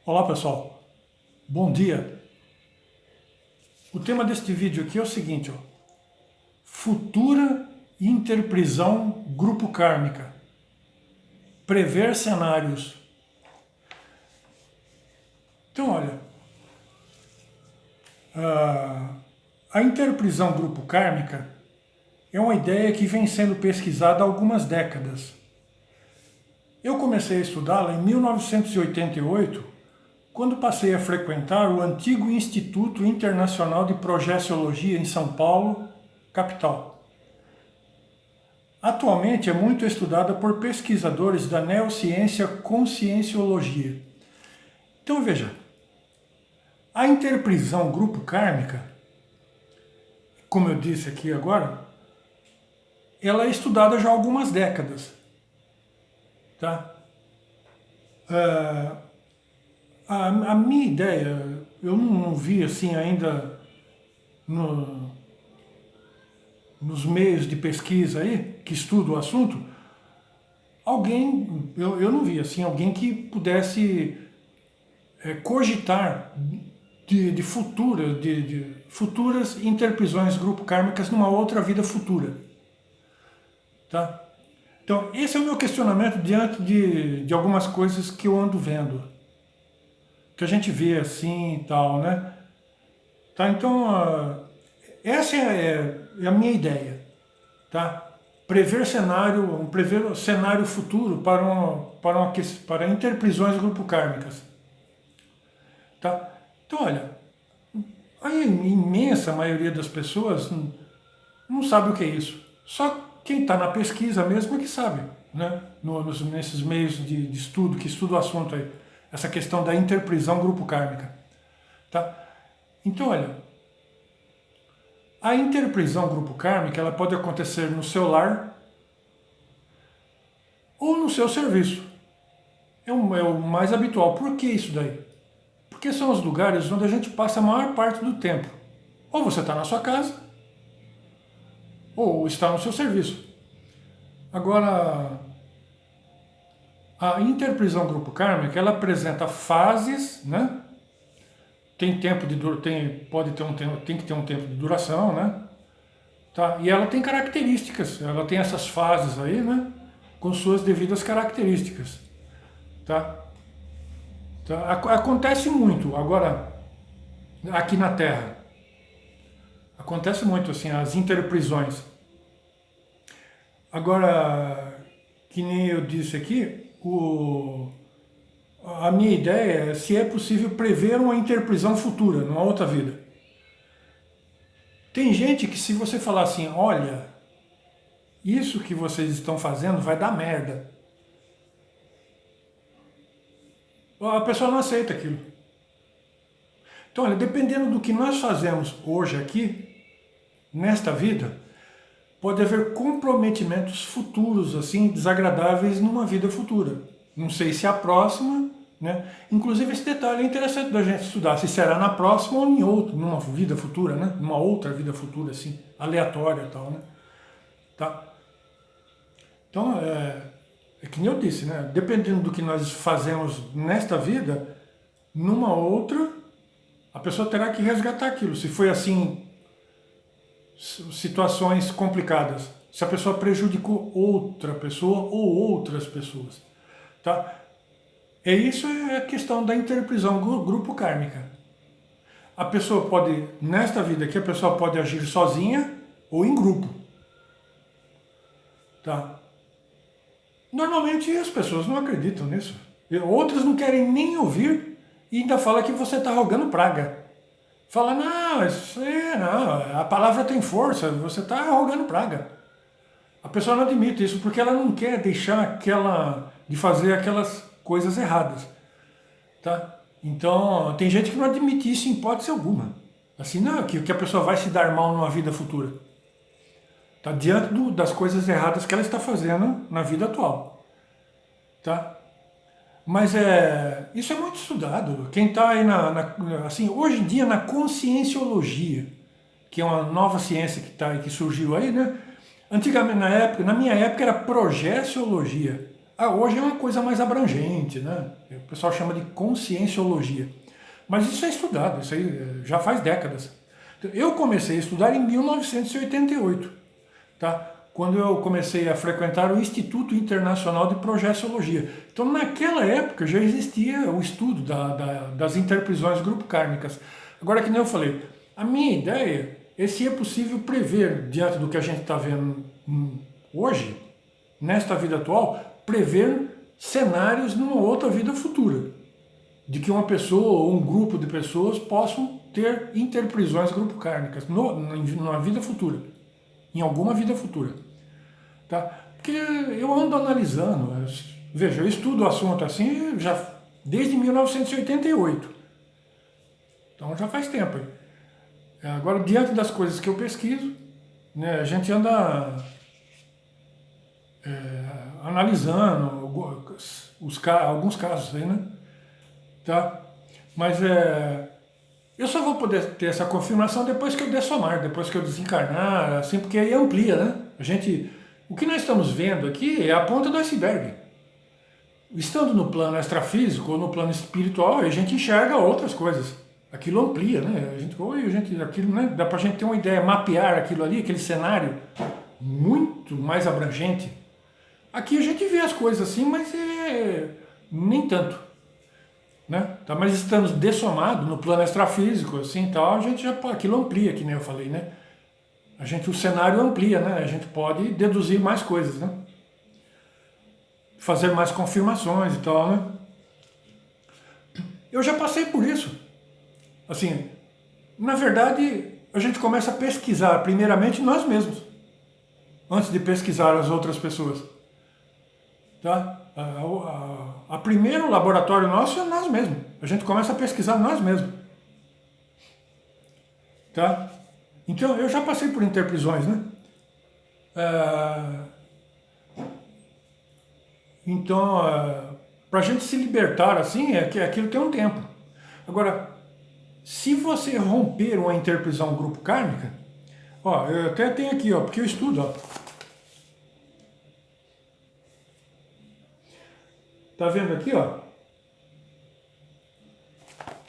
Olá pessoal, bom dia. O tema deste vídeo aqui é o seguinte, ó, futura interprisão grupo kármica, prever cenários. Então olha, a interprisão grupo kármica é uma ideia que vem sendo pesquisada há algumas décadas. Eu comecei a estudá-la em 1988, quando passei a frequentar o antigo Instituto Internacional de Projeciologia em São Paulo, capital. Atualmente é muito estudada por pesquisadores da neociência conscienciologia. Então veja, a interprisão grupo kármica, como eu disse aqui agora, ela é estudada já há algumas décadas. Tá? A minha ideia, eu não vi assim ainda nos meios de pesquisa aí, que estudam o assunto, eu não vi assim, alguém que pudesse cogitar de futuras interprisões grupo kármicas numa outra vida futura. Tá? Então, esse é o meu questionamento diante de algumas coisas que eu ando vendo, que a gente vê assim e tal, né? Tá, então, essa é a minha ideia, tá? Prever cenário futuro para interprisões grupo kármicas, tá? Então, olha, a imensa maioria das pessoas não sabe o que é isso. Só quem está na pesquisa mesmo é que sabe, né? Nesses meios de estudo, que estuda o assunto aí. Essa questão da interprisão grupo kármica. Tá? Então, olha, a interprisão grupo kármica ela pode acontecer no seu lar ou no seu serviço. É o mais habitual. Por que isso daí? Porque são os lugares onde a gente passa a maior parte do tempo. Ou você está na sua casa, ou está no seu serviço. Agora, a interprisão grupo kármica, ela apresenta fases, né? Tem tempo de tem que ter um tempo de duração, né? Tá? E ela tem características, ela tem essas fases aí, né? Com suas devidas características, tá? Tá? Acontece muito, agora, aqui na Terra, acontece muito assim, as interprisões. Agora, que nem eu disse aqui, a minha ideia é se é possível prever uma interprisão futura, numa outra vida. Tem gente que se você falar assim, olha, isso que vocês estão fazendo vai dar merda, a pessoa não aceita aquilo. Então, olha, dependendo do que nós fazemos hoje aqui, nesta vida, pode haver comprometimentos futuros, assim, desagradáveis numa vida futura. Não sei se é a próxima, né? Inclusive esse detalhe é interessante da gente estudar, se será na próxima ou em outra, numa vida futura, né? Numa outra vida futura, assim, aleatória e tal, né? Tá? Então, é que nem eu disse, né? Dependendo do que nós fazemos nesta vida, numa outra, a pessoa terá que resgatar aquilo. Se foi assim, situações complicadas, se a pessoa prejudicou outra pessoa ou outras pessoas, tá? Isso é a questão da interprisão grupo kármica. A pessoa pode, nesta vida aqui, a pessoa pode agir sozinha ou em grupo, tá? Normalmente as pessoas não acreditam nisso. Outras não querem nem ouvir e ainda fala que você está rogando praga. Fala, não, não, a palavra tem força, você está rogando praga. A pessoa não admite isso porque ela não quer deixar de fazer aquelas coisas erradas. Tá? Então, tem gente que não admite isso em hipótese alguma. Assim, não, que a pessoa vai se dar mal numa vida futura. Tá? Diante das coisas erradas que ela está fazendo na vida atual. Tá? Mas isso é muito estudado. Quem está aí assim, hoje em dia na conscienciologia, que é uma nova ciência que surgiu aí, né? Antigamente, na minha época era projeciologia. Hoje é uma coisa mais abrangente, né? O pessoal chama de conscienciologia. Mas isso é estudado, isso aí já faz décadas. Eu comecei a estudar em 1988, tá? Quando eu comecei a frequentar o Instituto Internacional de Projeciologia. Então, naquela época, já existia o estudo das interprisões grupo-kármicas. Agora, que nem eu falei, a minha ideia é se é possível prever, diante do que a gente está vendo hoje, nesta vida atual, prever cenários numa outra vida futura. De que uma pessoa ou um grupo de pessoas possam ter interprisões grupo-kármicas numa vida futura. Em alguma vida futura. Tá? Porque eu ando analisando, veja, eu estudo o assunto assim já desde 1988. Então já faz tempo. Agora, diante das coisas que eu pesquiso, né, a gente anda analisando alguns casos aí, né? Tá? Mas eu só vou poder ter essa confirmação depois que eu dessomar, depois que eu desencarnar, assim, porque aí amplia, né? O que nós estamos vendo aqui é a ponta do iceberg. Estando no plano extrafísico ou no plano espiritual, a gente enxerga outras coisas. Aquilo amplia, né? Aquilo, né? Dá pra gente ter uma ideia, mapear aquilo ali, aquele cenário muito mais abrangente. Aqui a gente vê as coisas assim, mas nem tanto. Né? Tá, mas estamos dessomados no plano extrafísico, assim, tal, a gente já, aquilo amplia, que nem eu falei, né? O cenário amplia, né? A gente pode deduzir mais coisas, né? Fazer mais confirmações e tal, né? Eu já passei por isso. Assim, na verdade, a gente começa a pesquisar primeiramente nós mesmos, antes de pesquisar as outras pessoas. Tá? A primeiro laboratório nosso é nós mesmos. A gente começa a pesquisar nós mesmos. Tá? Então, eu já passei por interprisões, né? Então, para a gente se libertar assim, aquilo tem um tempo. Agora, se você romper uma interprisão grupo kármica, eu até tenho aqui, porque eu estudo, Tá vendo aqui,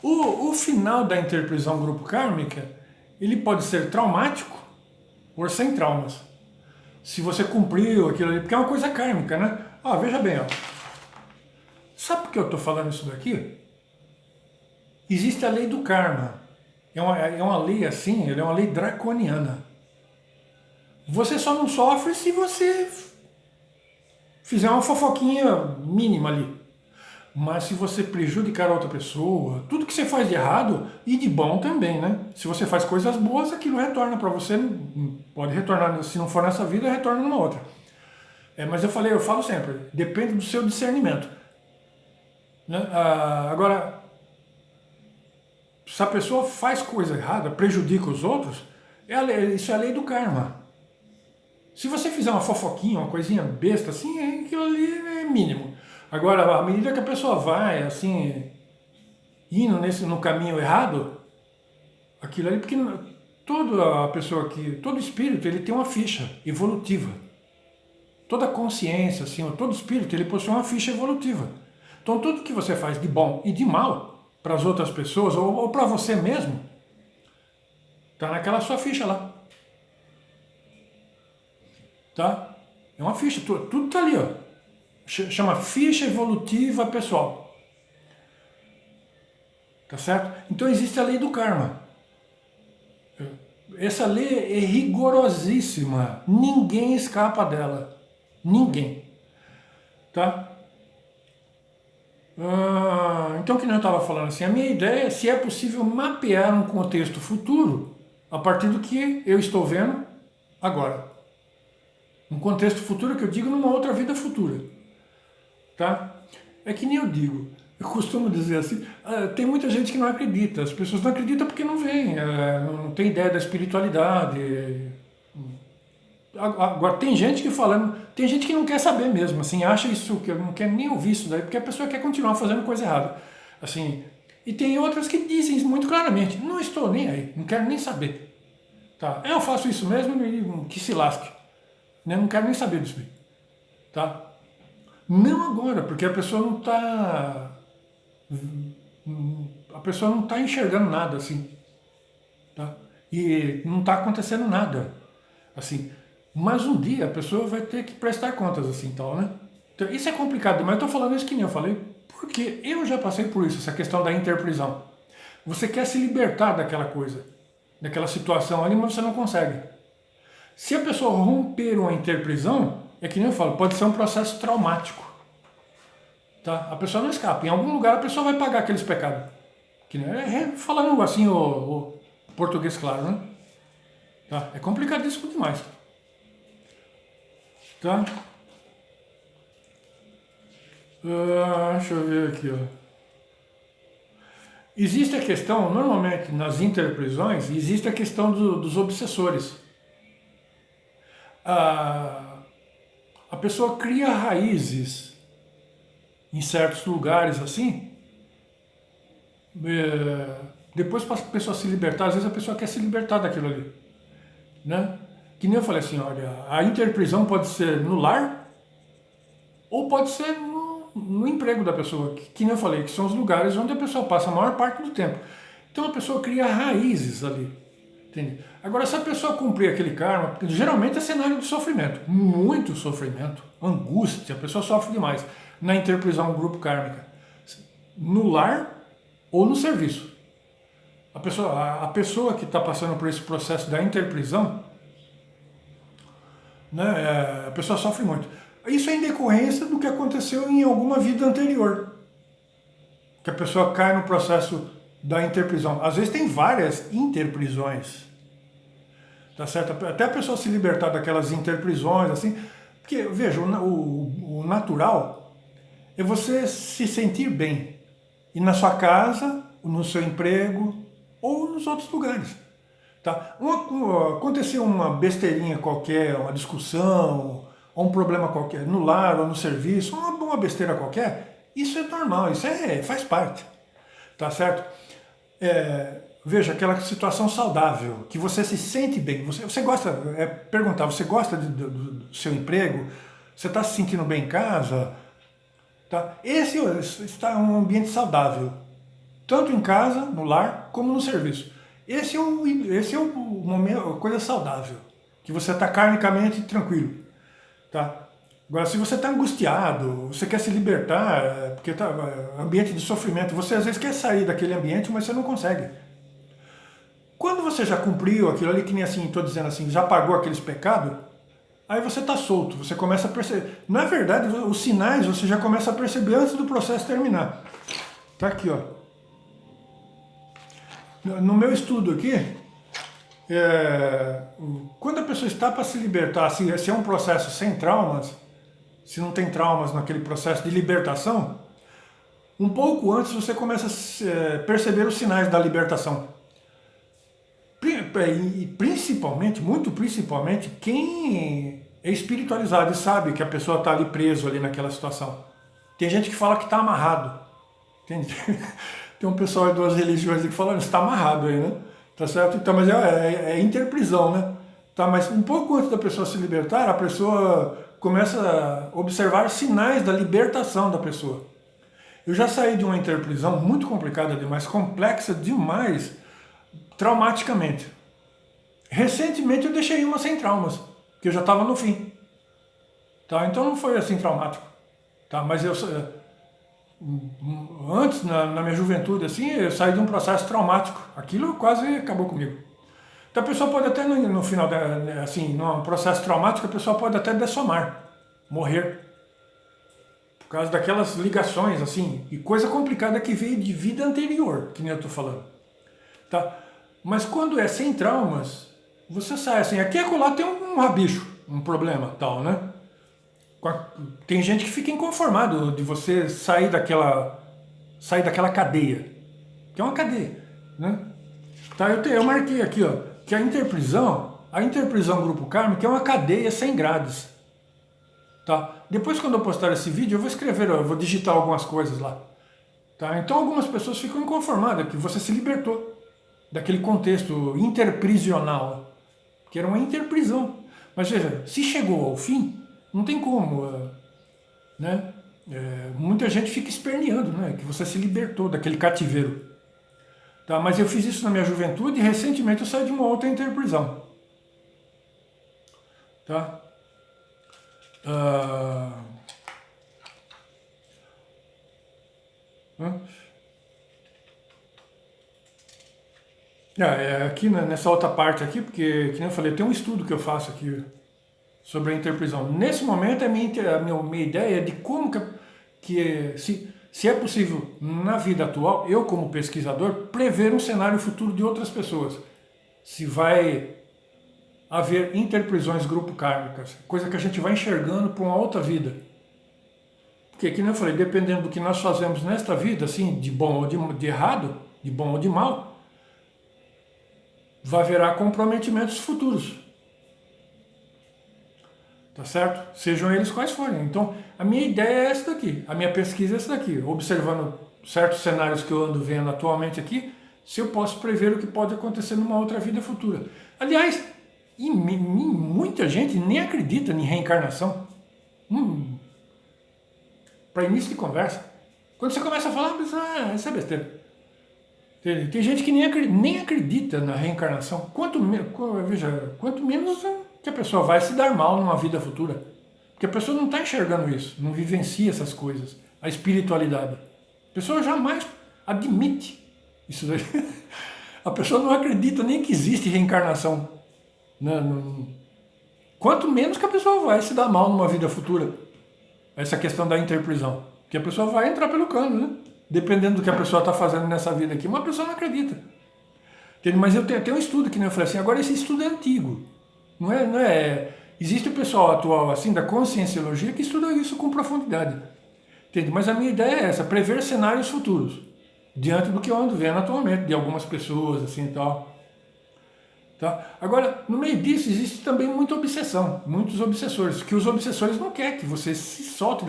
O final da interprisão grupo kármica, ele pode ser traumático ou sem traumas. Se você cumpriu aquilo ali, porque é uma coisa kármica, né? Veja bem, Sabe por que eu estou falando isso daqui? Existe a lei do karma. É uma lei assim, é uma lei draconiana. Você só não sofre se você fizer uma fofoquinha mínima ali. Mas se você prejudicar a outra pessoa, tudo que você faz de errado e de bom também, né? Se você faz coisas boas, aquilo retorna para você, pode retornar, se não for nessa vida, retorna numa outra. Mas eu falo sempre, depende do seu discernimento. Né? Agora, se a pessoa faz coisa errada, prejudica os outros, isso é a lei do karma. Se você fizer uma fofoquinha, uma coisinha besta assim, aquilo ali é mínimo. Agora, à medida que a pessoa vai, assim, indo no caminho errado, aquilo ali, porque todo espírito, ele tem uma ficha evolutiva. Toda consciência, assim, todo espírito, ele possui uma ficha evolutiva. Então, tudo que você faz de bom e de mal para as outras pessoas, ou para você mesmo, está naquela sua ficha lá. Tá? É uma ficha, tudo está ali, Chama ficha evolutiva pessoal. Tá certo? Então existe a lei do karma. Essa lei é rigorosíssima. Ninguém escapa dela. Ninguém. Tá? Então, que nem eu estava falando assim, a minha ideia é se é possível mapear um contexto futuro a partir do que eu estou vendo agora. Um contexto futuro que eu digo numa outra vida futura. Tá? É que nem eu digo, eu costumo dizer assim, tem muita gente que não acredita, as pessoas não acreditam porque não veem, não tem ideia da espiritualidade. Agora, tem gente que não quer saber mesmo, assim, acha isso, que não quer nem ouvir isso daí, porque a pessoa quer continuar fazendo coisa errada. Assim, e tem outras que dizem isso muito claramente, não estou nem aí, não quero nem saber. Tá? Eu faço isso mesmo e que se lasque. Não quero nem saber disso. Tá? Não agora, porque a pessoa não está enxergando nada assim, tá? E não está acontecendo nada assim. Mas um dia a pessoa vai ter que prestar contas assim, tal, né? Então, isso é complicado, mas eu estou falando isso que nem eu falei, porque eu já passei por isso, essa questão da interprisão. Você quer se libertar daquela coisa, daquela situação ali, mas você não consegue. Se a pessoa romper uma interprisão, é que nem eu falo, pode ser um processo traumático. Tá? A pessoa não escapa. Em algum lugar a pessoa vai pagar aqueles pecados. Que, né? Falando assim o português claro, né? Tá? É complicadíssimo demais. Tá? Deixa eu ver aqui, ó. Existe a questão, normalmente nas interprisões, existe a questão dos obsessores. A pessoa cria raízes em certos lugares assim. Depois para a pessoa se libertar, às vezes a pessoa quer se libertar daquilo ali, né? Que nem eu falei assim, olha, a interprisão pode ser no lar ou pode ser no emprego da pessoa, que nem eu falei, que são os lugares onde a pessoa passa a maior parte do tempo. Então a pessoa cria raízes ali, entende? Agora, se a pessoa cumprir aquele karma, geralmente é cenário de sofrimento, muito sofrimento, angústia, a pessoa sofre demais na interprisão grupo kármica, no lar ou no serviço. A pessoa que está passando por esse processo da interprisão, né, a pessoa sofre muito. Isso é em decorrência do que aconteceu em alguma vida anterior, que a pessoa cai no processo da interprisão. Às vezes tem várias interprisões, tá certo? Até a pessoa se libertar daquelas interprisões, assim, porque, veja, o natural é você se sentir bem, e na sua casa, no seu emprego, ou nos outros lugares. Tá? Aconteceu uma besteirinha qualquer, uma discussão, ou um problema qualquer, no lar ou no serviço, uma besteira qualquer, isso é normal, faz parte. Tá certo? Veja, aquela situação saudável, que você se sente bem, você gosta, perguntar, você gosta do seu emprego? Você está se sentindo bem em casa? Tá? Esse está um ambiente saudável, tanto em casa, no lar, como no serviço. Esse é o momento, a coisa saudável, que você está karmicamente tranquilo. Tá? Agora, se você está angustiado, você quer se libertar, porque está ambiente de sofrimento, você às vezes quer sair daquele ambiente, mas você não consegue. Quando você já cumpriu aquilo ali, que nem assim, estou dizendo assim, já pagou aqueles pecados, aí você está solto, você começa a perceber. Na verdade, os sinais você já começa a perceber antes do processo terminar. Tá aqui, ó. No meu estudo aqui, quando a pessoa está para se libertar, se é um processo sem traumas, se não tem traumas naquele processo de libertação, um pouco antes você começa a perceber os sinais da libertação. E principalmente, muito principalmente, quem é espiritualizado e sabe que a pessoa está ali preso ali naquela situação. Tem gente que fala que está amarrado. Entende? Tem um pessoal de duas religiões que fala que está amarrado aí, né? Tá certo? Então, mas é interprisão, né? Tá, mas um pouco antes da pessoa se libertar, a pessoa começa a observar sinais da libertação da pessoa. Eu já saí de uma interprisão muito complicada demais, complexa demais, traumaticamente. Recentemente eu deixei uma sem traumas, porque eu já estava no fim. Tá? Então não foi assim traumático. Tá? Mas antes, na minha juventude, assim, eu saí de um processo traumático. Aquilo quase acabou comigo. Então a pessoa pode até, no final, assim, num processo traumático, a pessoa pode até dessomar, morrer. Por causa daquelas ligações, assim, e coisa complicada que veio de vida anterior, que nem eu estou falando. Tá? Mas quando é sem traumas, você sai assim, aqui e acolá tem um rabicho, um problema, tal, né? Tem gente que fica inconformado de você sair daquela cadeia, que é uma cadeia, né? Tá, eu marquei aqui, ó, que a interprisão grupo kármico é uma cadeia sem grades. Tá? Depois, quando eu postar esse vídeo, eu vou escrever, eu vou digitar algumas coisas lá. Tá? Então algumas pessoas ficam inconformadas que você se libertou daquele contexto interprisional, que era uma interprisão. Mas veja, se chegou ao fim, não tem como, né? Muita gente fica esperneando, né? Que você se libertou daquele cativeiro. Tá? Mas eu fiz isso na minha juventude e recentemente eu saí de uma outra interprisão. Tá? Aqui nessa outra parte aqui, porque, que nem eu falei, tem um estudo que eu faço aqui sobre a interprisão. Nesse momento, a minha ideia é de como se é possível, na vida atual, eu como pesquisador, prever um cenário futuro de outras pessoas. Se vai haver interprisões grupo kármicas, coisa que a gente vai enxergando para uma outra vida. Porque, como eu falei, dependendo do que nós fazemos nesta vida, assim, de bom ou de errado, de bom ou de mal, vai haverá comprometimentos futuros. Tá certo? Sejam eles quais forem. Então, a minha ideia é essa daqui, a minha pesquisa é essa daqui, observando certos cenários que eu ando vendo atualmente aqui, se eu posso prever o que pode acontecer numa outra vida futura. Aliás, muita gente nem acredita em reencarnação. Para início de conversa. Quando você começa a falar, isso é besteira. Tem gente que nem acredita na reencarnação. Quanto menos que a pessoa vai se dar mal numa vida futura. Porque a pessoa não está enxergando isso, não vivencia essas coisas, a espiritualidade. A pessoa jamais admite isso daí. A pessoa não acredita nem que existe reencarnação. Quanto menos que a pessoa vai se dar mal numa vida futura. Essa questão da interprisão. Porque a pessoa vai entrar pelo cano, né? Dependendo do que a pessoa está fazendo nessa vida aqui, uma pessoa não acredita. Mas eu tenho um estudo que eu falei assim, agora esse estudo é antigo. Não é. Existe o pessoal atual assim da conscienciologia que estuda isso com profundidade. Entende? Mas a minha ideia é essa, prever cenários futuros, diante do que eu ando vendo atualmente, de algumas pessoas assim e tal. Tá? Agora, no meio disso existe também muita obsessão, muitos obsessores, que os obsessores não querem que você se solte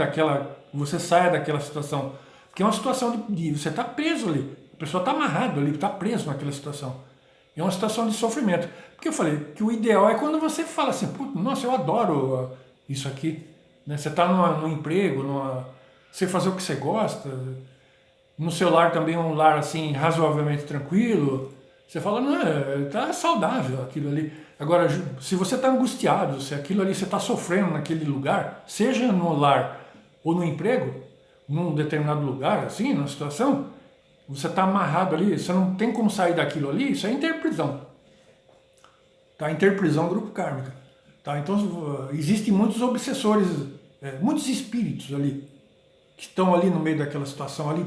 você saia daquela situação. Porque é uma situação de você está preso ali, a pessoa está amarrado ali, está preso naquela situação. É uma situação de sofrimento. Porque eu falei que o ideal é quando você fala assim, nossa, eu adoro isso aqui. Né? Você está no emprego, você fazer o que você gosta, no seu lar também é um lar assim razoavelmente tranquilo. Você fala, não, tá saudável aquilo ali. Agora, se você está angustiado, se aquilo ali você está sofrendo naquele lugar, seja no lar ou no emprego, num determinado lugar, assim, numa situação, você está amarrado ali, você não tem como sair daquilo ali, isso é interprisão. Tá? Interprisão grupo kármica. Tá? Então, existem muitos obsessores, muitos espíritos ali, que estão ali no meio daquela situação ali,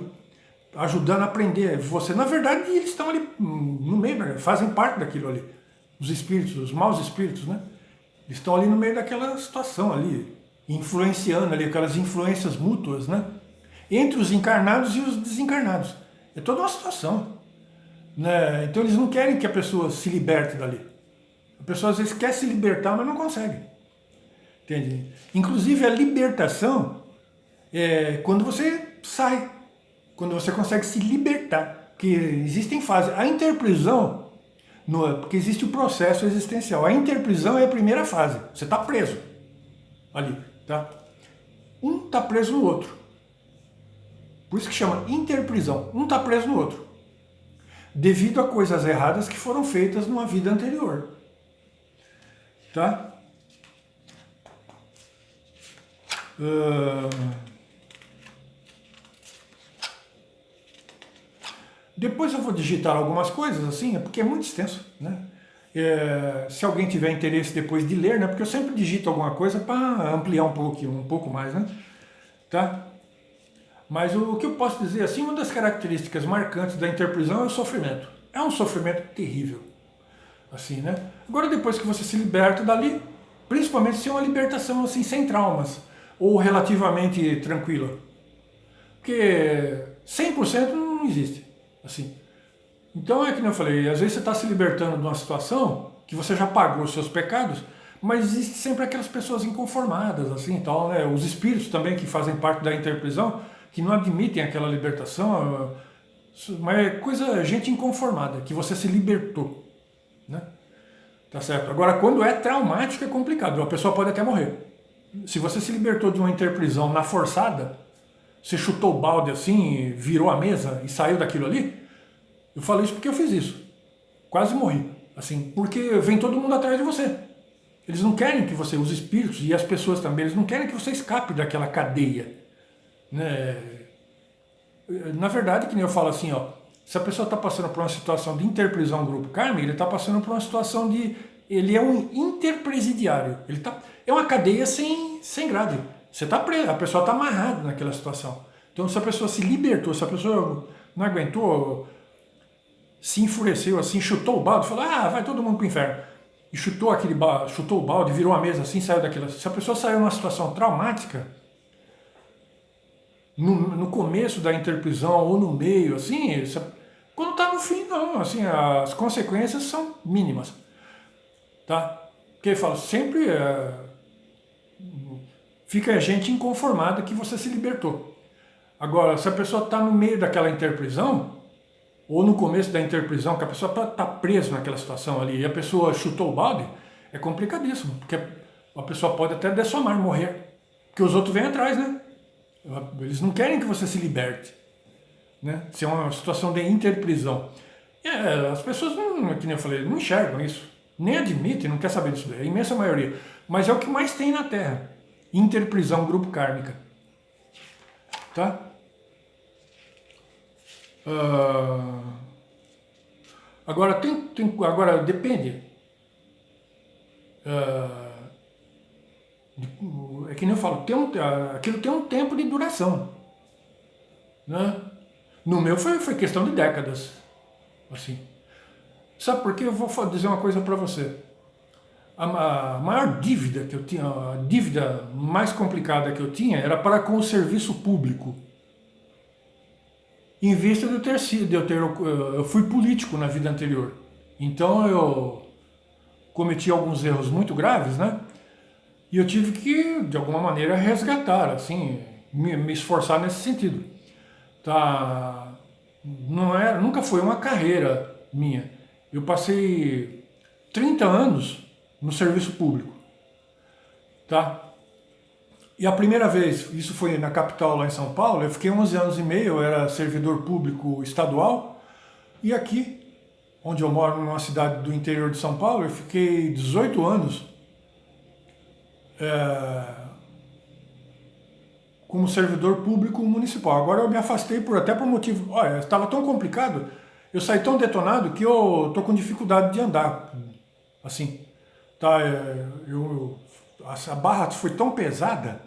ajudando a aprender você. Na verdade, eles estão ali no meio, fazem parte daquilo ali. Os espíritos, os maus espíritos, né? Eles estão ali no meio daquela situação ali, influenciando ali, aquelas influências mútuas, né? Entre os encarnados e os desencarnados. É toda uma situação. Né? Então eles não querem que a pessoa se liberte dali. A pessoa às vezes quer se libertar, mas não consegue. Entende? Inclusive a libertação é quando você sai, quando você consegue se libertar. Porque existem fases. A interprisão, porque existe o processo existencial. A interprisão é a primeira fase. Você está preso ali. Tá? Um está preso no outro. Por isso que chama interprisão. Um está preso no outro. Devido a coisas erradas que foram feitas numa vida anterior. Tá? Depois eu vou digitar algumas coisas, assim, porque é muito extenso, né? Se alguém tiver interesse depois de ler, né? Porque eu sempre digito alguma coisa para ampliar um pouco mais, né? Tá? Mas o que eu posso dizer, assim, uma das características marcantes da interprisão é o sofrimento. É um sofrimento terrível, assim, né? Agora, depois que você se liberta dali, principalmente se é uma libertação, assim, sem traumas, ou relativamente tranquila. Porque 100% não existe, assim. Então, é que eu falei, às vezes você está se libertando de uma situação que você já pagou os seus pecados, mas existe sempre aquelas pessoas inconformadas, assim, tal, né? Os espíritos também que fazem parte da interprisão, que não admitem aquela libertação, mas é gente inconformada, que você se libertou, né? Tá certo? Agora, quando é traumático, é complicado, a pessoa pode até morrer. Se você se libertou de uma interprisão na forçada, você chutou o balde assim, virou a mesa e saiu daquilo ali? Eu falei isso porque eu fiz isso. Quase morri. Assim, porque vem todo mundo atrás de você. Eles não querem que você, os espíritos e as pessoas também, eles não querem que você escape daquela cadeia. Né? Na verdade, que nem eu falo assim, ó, se a pessoa está passando por uma situação de interprisão grupo kármico, ele está passando por uma situação de... Ele é um interpresidiário. É uma cadeia sem grade. Você está preso, a pessoa está amarrada naquela situação. Então, se a pessoa se libertou, se a pessoa não aguentou, se enfureceu, assim, chutou o balde, falou, vai todo mundo pro inferno. E chutou o balde, virou a mesa assim, saiu daquela... Se a pessoa saiu numa situação traumática, no começo da interprisão ou no meio, assim, quando está no fim, não, assim, as consequências são mínimas, tá? Porque eu falo, sempre fica a gente inconformada que você se libertou. Agora, se a pessoa está no meio daquela interprisão, ou no começo da interprisão, que a pessoa está presa naquela situação ali, e a pessoa chutou o balde, é complicadíssimo, porque a pessoa pode até dessomar, morrer, porque os outros vêm atrás, né? Eles não querem que você se liberte, né? Se é uma situação de interprisão. As pessoas, não, que nem eu falei, não enxergam isso, nem admitem, não quer saber disso, é a imensa maioria. Mas é o que mais tem na Terra, interprisão grupo kármica. Tá? Agora, agora depende. É que nem eu falo, aquilo tem um tempo de duração. Né? No meu foi questão de décadas. Assim. Sabe por quê? Eu vou dizer uma coisa para você. A maior dívida que eu tinha, a dívida mais complicada que eu tinha era para com o serviço público. Em vista de eu fui político na vida anterior. Então eu cometi alguns erros muito graves, né? E eu tive que, de alguma maneira, resgatar, assim, me esforçar nesse sentido. Tá? Nunca foi uma carreira minha. Eu passei 30 anos no serviço público. Tá? E a primeira vez, isso foi na capital, lá em São Paulo, eu fiquei 11 anos e meio, eu era servidor público estadual. E aqui, onde eu moro, numa cidade do interior de São Paulo, eu fiquei 18 anos como servidor público municipal. Agora eu me afastei até por motivo... Olha, estava tão complicado, eu saí tão detonado que eu estou com dificuldade de andar. Assim, tá? A barra foi tão pesada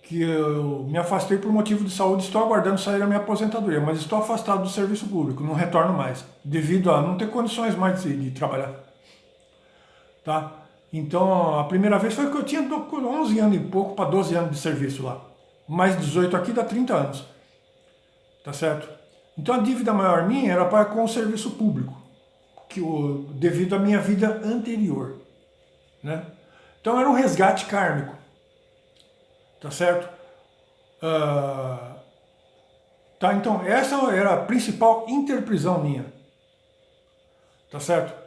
que eu me afastei por motivo de saúde, estou aguardando sair a minha aposentadoria, mas estou afastado do serviço público, não retorno mais, devido a não ter condições mais de trabalhar. Tá? Então, a primeira vez foi que eu tinha 11 anos e pouco para 12 anos de serviço lá. Mais 18 aqui dá 30 anos. Tá certo? Então, a dívida maior minha era para com o serviço público, devido à minha vida anterior. Né? Então, era um resgate kármico. Tá certo? Tá, então, essa era a principal interprisão minha. Tá certo?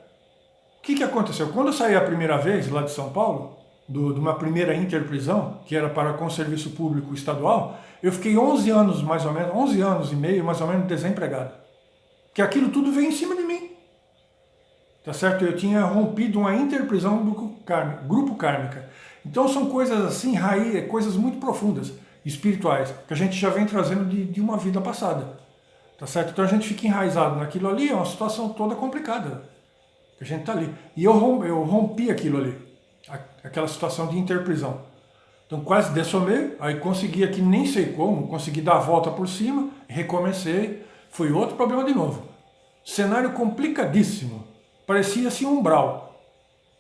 O que aconteceu? Quando eu saí a primeira vez lá de São Paulo, de uma primeira interprisão, que era para com o serviço público estadual, eu fiquei 11 anos mais ou menos, 11 anos e meio mais ou menos desempregado. Que aquilo tudo veio em cima de mim. Tá certo? Eu tinha rompido uma interprisão do grupo kármica. Então são coisas assim, coisas muito profundas, espirituais, que a gente já vem trazendo de uma vida passada. Tá certo? Então a gente fica enraizado naquilo ali, é uma situação toda complicada. Que a gente está ali. E eu rompi aquilo ali, aquela situação de interprisão. Então quase dessomei, aí consegui aqui, nem sei como, consegui dar a volta por cima, recomecei, foi outro problema de novo. Cenário complicadíssimo, parecia assim um umbral.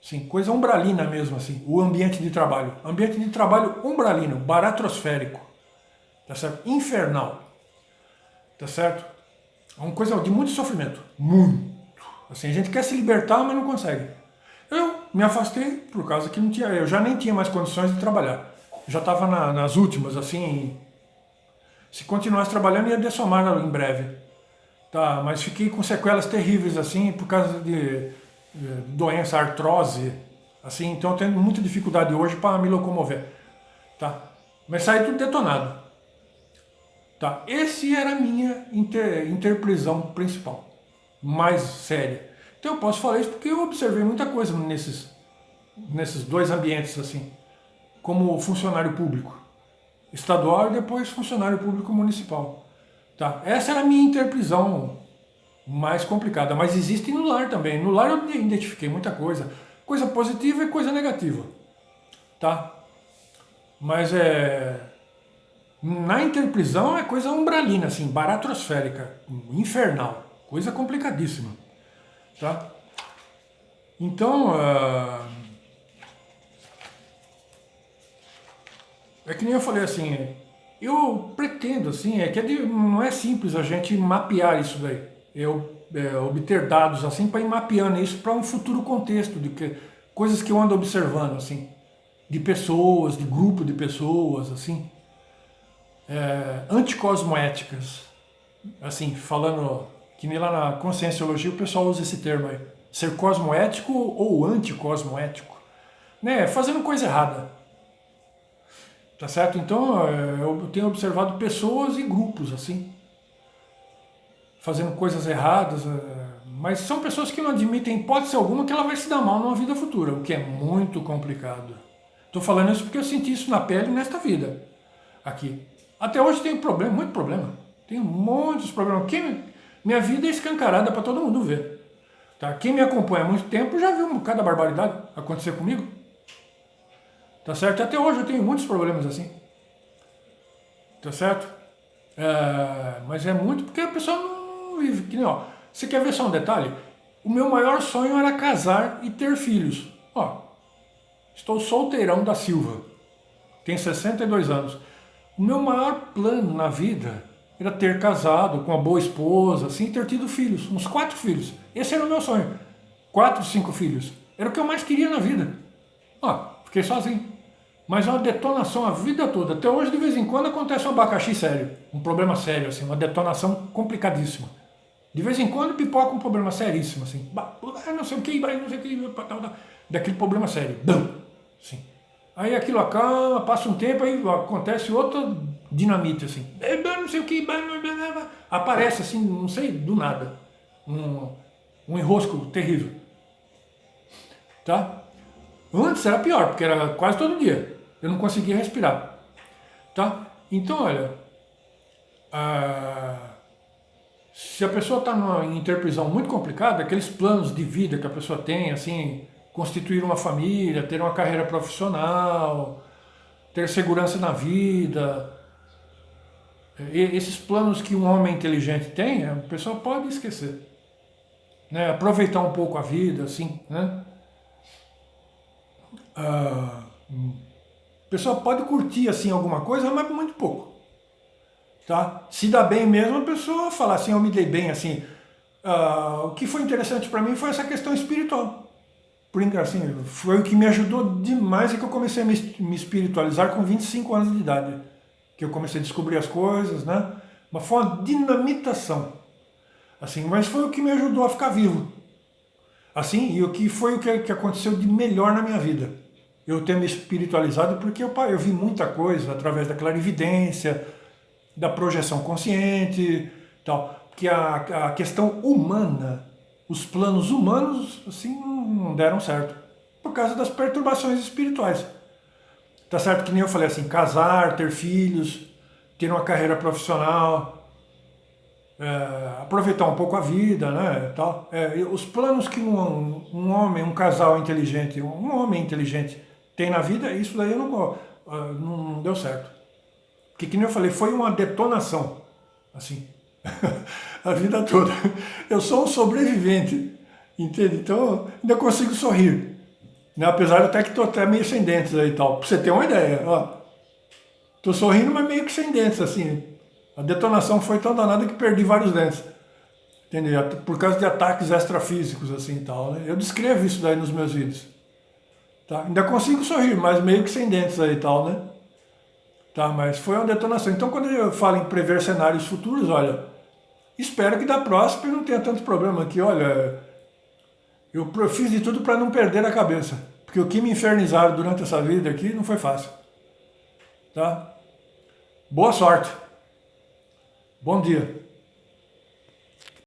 Sim, coisa umbralina mesmo, assim, o ambiente de trabalho. Ambiente de trabalho umbralino, baratrosférico. Tá certo? Infernal. Tá certo? É uma coisa de muito sofrimento. Muito. Assim, a gente quer se libertar, mas não consegue. Eu me afastei por causa que eu já nem tinha mais condições de trabalhar. Já estava nas últimas, assim. Se continuasse trabalhando, ia dessomar em breve. Tá, mas fiquei com sequelas terríveis, assim, por causa de doença, artrose, assim, então eu tenho muita dificuldade hoje para me locomover, tá? Mas saí tudo detonado, Tá? Esse era a minha interprisão principal, mais séria. Então eu posso falar isso porque eu observei muita coisa nesses dois ambientes, assim, como funcionário público estadual e depois funcionário público municipal. Tá? Essa era a minha interprisão mais complicada, mas existe no lar também. No lar eu identifiquei muita coisa, coisa positiva e coisa negativa, tá? Mas na interprisão é coisa umbralina, assim, baratrosférica, infernal, coisa complicadíssima, tá? Então, é que nem eu falei assim, eu pretendo, assim, não é simples a gente mapear isso daí. Obter dados assim para ir mapeando isso para um futuro contexto, coisas que eu ando observando, assim, de pessoas, de grupo de pessoas, assim, anticosmoéticas, assim, falando que nem lá na conscienciologia o pessoal usa esse termo aí, ser cosmoético ou anticosmoético, né, fazendo coisa errada. Tá certo? Então, eu tenho observado pessoas e grupos, assim, fazendo coisas erradas, mas são pessoas que não admitem, hipótese alguma, que ela vai se dar mal numa vida futura, o que é muito complicado. Estou falando isso porque eu senti isso na pele nesta vida, aqui. Até hoje tenho problema, muito problema. Tenho muitos problemas. Minha vida é escancarada para todo mundo ver. Tá? Quem me acompanha há muito tempo já viu um bocado de barbaridade acontecer comigo. Tá certo? Até hoje eu tenho muitos problemas assim. Tá certo? Mas é muito porque a pessoa não vive. Que nem, ó, você quer ver só um detalhe? O meu maior sonho era casar e ter filhos. Ó, estou solteirão da Silva. Tenho 62 anos. O meu maior plano na vida era ter casado com uma boa esposa, assim, e ter tido filhos. Uns 4 filhos. Esse era o meu sonho. 4, 5 filhos. Era o que eu mais queria na vida. Ó, fiquei sozinho. Mas é uma detonação a vida toda. Até hoje, de vez em quando, acontece um abacaxi sério. Um problema sério, assim, uma detonação complicadíssima. De vez em quando pipoca um problema seríssimo, assim. Não sei o que, não sei o que, daquele problema sério. Assim. Aí aquilo acalma, passa um tempo, aí acontece outra dinamite, assim. Não sei o que, aparece assim, não sei, do nada. Um enrosco terrível. Tá? Antes era pior, porque era quase todo dia. Eu não conseguia respirar. Tá? Então, olha, se a pessoa está em interprisão muito complicada, aqueles planos de vida que a pessoa tem, assim, constituir uma família, ter uma carreira profissional, ter segurança na vida, esses planos que um homem inteligente tem, a pessoa pode esquecer. Né? Aproveitar um pouco a vida, assim, né? A pessoa pode curtir assim alguma coisa, mas muito pouco. Tá? Se dá bem mesmo, a pessoa fala assim, eu me dei bem, assim. O que foi interessante para mim foi essa questão espiritual. Assim, foi o que me ajudou demais e que eu comecei a me espiritualizar com 25 anos de idade. Que eu comecei a descobrir as coisas, né? Mas foi uma dinamitação. Assim, mas foi o que me ajudou a ficar vivo. Assim, e o que foi o que aconteceu de melhor na minha vida. Eu ter me espiritualizado porque eu vi muita coisa através da clarividência, da projeção consciente, tal. Que a questão humana, os planos humanos, assim, não deram certo. Por causa das perturbações espirituais. Tá certo que nem eu falei assim, casar, ter filhos, ter uma carreira profissional, aproveitar um pouco a vida, né, tal. Os planos que um homem, um casal inteligente, um homem inteligente tem na vida, isso daí não deu certo. Porque, que nem eu falei, foi uma detonação, assim, a vida toda. Eu sou um sobrevivente, entende? Então, ainda consigo sorrir. Né? Apesar de até que estou até meio sem dentes aí e tal. Pra você ter uma ideia, ó. Tô sorrindo, mas meio que sem dentes, assim. A detonação foi tão danada que perdi vários dentes. Entendeu? Por causa de ataques extrafísicos, assim, e tal, né? Eu descrevo isso daí nos meus vídeos. Tá? Ainda consigo sorrir, mas meio que sem dentes aí e tal, né? Tá? Mas foi uma detonação. Então, quando eu falo em prever cenários futuros, olha, espero que da próxima eu não tenha tanto problema aqui. Olha, eu fiz de tudo para não perder a cabeça. Porque o que me infernizaram durante essa vida aqui não foi fácil. Tá? Boa sorte. Bom dia.